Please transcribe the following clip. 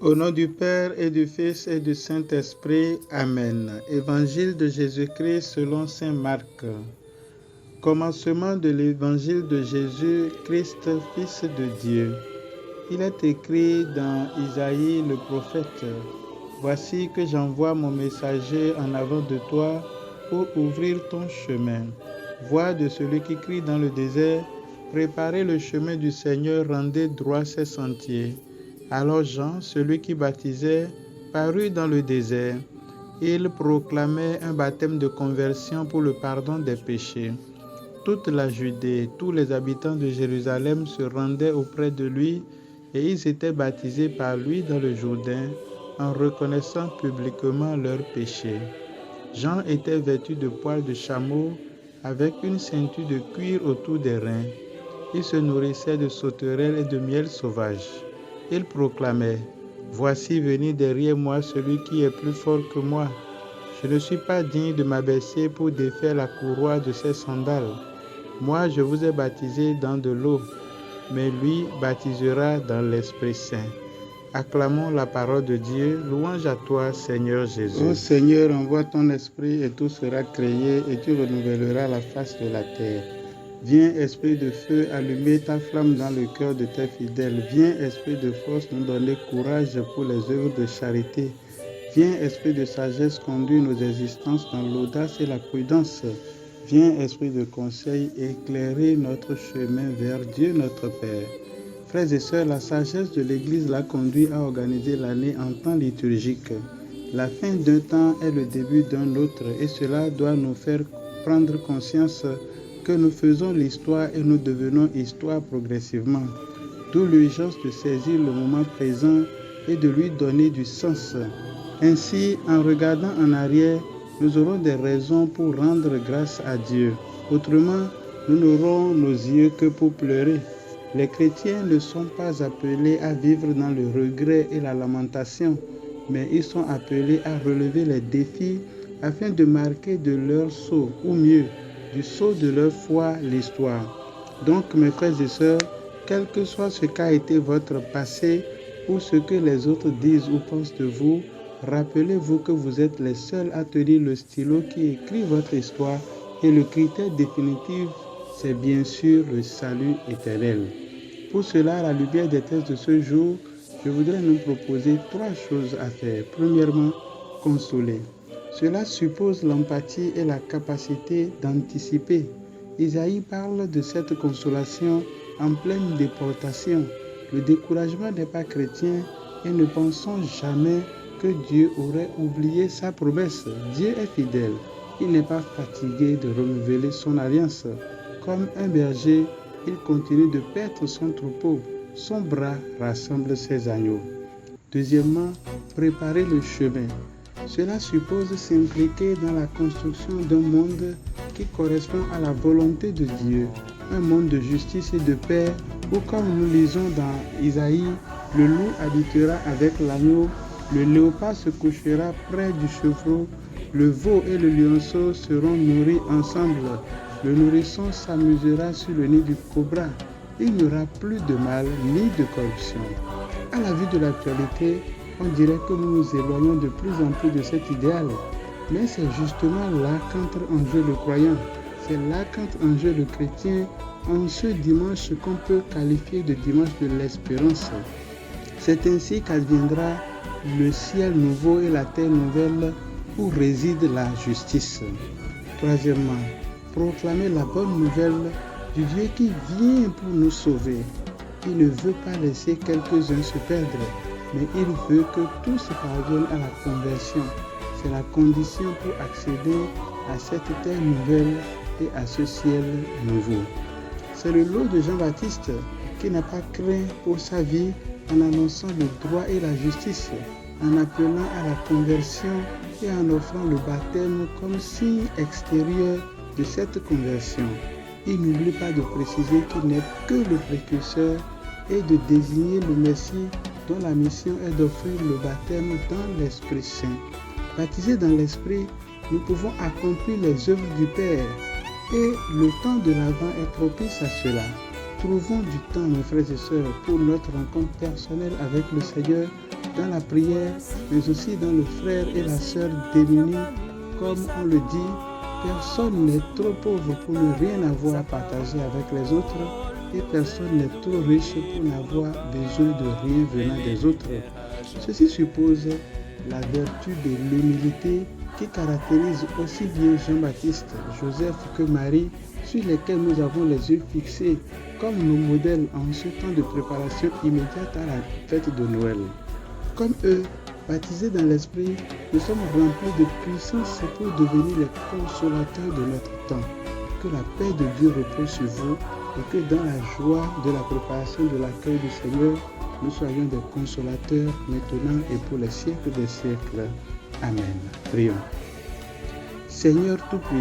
Au nom du Père et du Fils et du Saint-Esprit. Amen. Évangile de Jésus-Christ selon saint Marc. Commencement de l'évangile de Jésus-Christ, Fils de Dieu. Il est écrit dans Isaïe le prophète: « Voici que j'envoie mon messager en avant de toi pour ouvrir ton chemin. Voix de celui qui crie dans le désert, préparez le chemin du Seigneur, rendez droit ses sentiers. » Alors Jean, celui qui baptisait, parut dans le désert. Il proclamait un baptême de conversion pour le pardon des péchés. Toute la Judée, tous les habitants de Jérusalem se rendaient auprès de lui et ils étaient baptisés par lui dans le Jourdain en reconnaissant publiquement leurs péchés. Jean était vêtu de poils de chameau avec une ceinture de cuir autour des reins. Il se nourrissait de sauterelles et de miel sauvage. Il proclamait: « Voici venir derrière moi celui qui est plus fort que moi. Je ne suis pas digne de m'abaisser pour défaire la courroie de ses sandales. Moi, je vous ai baptisé dans de l'eau, mais lui baptisera dans l'Esprit Saint. » Acclamons la parole de Dieu. Louange à toi, Seigneur Jésus. Ô Seigneur, envoie ton esprit et tout sera créé et tu renouvelleras la face de la terre. Viens, esprit de feu, allumer ta flamme dans le cœur de tes fidèles. Viens, esprit de force, nous donner courage pour les œuvres de charité. Viens, esprit de sagesse, conduire nos existences dans l'audace et la prudence. Viens, esprit de conseil, éclairer notre chemin vers Dieu notre Père. Frères et sœurs, la sagesse de l'Église l'a conduit à organiser l'année en temps liturgique. La fin d'un temps est le début d'un autre et cela doit nous faire prendre conscience que nous faisons l'histoire et nous devenons histoire progressivement. D'où l'urgence de saisir le moment présent et de lui donner du sens. Ainsi, en regardant en arrière, nous aurons des raisons pour rendre grâce à Dieu. Autrement, nous n'aurons nos yeux que pour pleurer. Les chrétiens ne sont pas appelés à vivre dans le regret et la lamentation, mais ils sont appelés à relever les défis afin de marquer de leur sceau, ou mieux, du sceau de leur foi, l'histoire. Donc, mes frères et sœurs, quel que soit ce qu'a été votre passé ou ce que les autres disent ou pensent de vous, rappelez-vous que vous êtes les seuls à tenir le stylo qui écrit votre histoire et le critère définitif, c'est bien sûr le salut éternel. Pour cela, à la lumière des textes de ce jour, je voudrais nous proposer 3 choses à faire. Premièrement, consoler. Cela suppose l'empathie et la capacité d'anticiper. Isaïe parle de cette consolation en pleine déportation. Le découragement n'est pas chrétien et ne pensons jamais que Dieu aurait oublié sa promesse. Dieu est fidèle. Il n'est pas fatigué de renouveler son alliance. Comme un berger, il continue de paître son troupeau. Son bras rassemble ses agneaux. Deuxièmement, préparer le chemin. Cela suppose s'impliquer dans la construction d'un monde qui correspond à la volonté de Dieu, un monde de justice et de paix où, comme nous lisons dans Isaïe, le loup habitera avec l'agneau, le léopard se couchera près du chevreau, le veau et le lionceau seront nourris ensemble, le nourrisson s'amusera sur le nid du cobra, il n'y aura plus de mal ni de corruption. À la vue de l'actualité, on dirait que nous nous éloignons de plus en plus de cet idéal. Mais c'est justement là qu'entre en jeu le croyant. C'est là qu'entre en jeu le chrétien en ce dimanche qu'on peut qualifier de dimanche de l'espérance. C'est ainsi qu'adviendra le ciel nouveau et la terre nouvelle où réside la justice. Troisièmement, proclamer la bonne nouvelle du Dieu qui vient pour nous sauver. Il ne veut pas laisser quelques-uns se perdre, mais il veut que tous parviennent à la conversion. C'est la condition pour accéder à cette terre nouvelle et à ce ciel nouveau. C'est le lot de Jean-Baptiste qui n'a pas craint pour sa vie en annonçant le droit et la justice, en appelant à la conversion et en offrant le baptême comme signe extérieur de cette conversion. Il n'oublie pas de préciser qu'il n'est que le précurseur et de désigner le Messie dont la mission est d'offrir le baptême dans l'Esprit Saint. Baptisés dans l'Esprit, nous pouvons accomplir les œuvres du Père et le temps de l'Avent est propice à cela. Trouvons du temps, mes frères et sœurs, pour notre rencontre personnelle avec le Seigneur dans la prière, mais aussi dans le frère et la sœur démunis. Comme on le dit, personne n'est trop pauvre pour ne rien avoir à partager avec les autres et personne n'est trop riche pour n'avoir besoin de rien venant des autres. Ceci suppose la vertu de l'humilité qui caractérise aussi bien Jean-Baptiste, Joseph que Marie, sur lesquels nous avons les yeux fixés comme nos modèles en ce temps de préparation immédiate à la fête de Noël. Comme eux, baptisés dans l'Esprit, nous sommes remplis de puissance pour devenir les consolateurs de notre temps. Que la paix de Dieu repose sur vous et que dans la joie de la préparation de l'accueil du Seigneur, nous soyons des consolateurs maintenant et pour les siècles des siècles. Amen. Prions. Seigneur Tout-Puissant,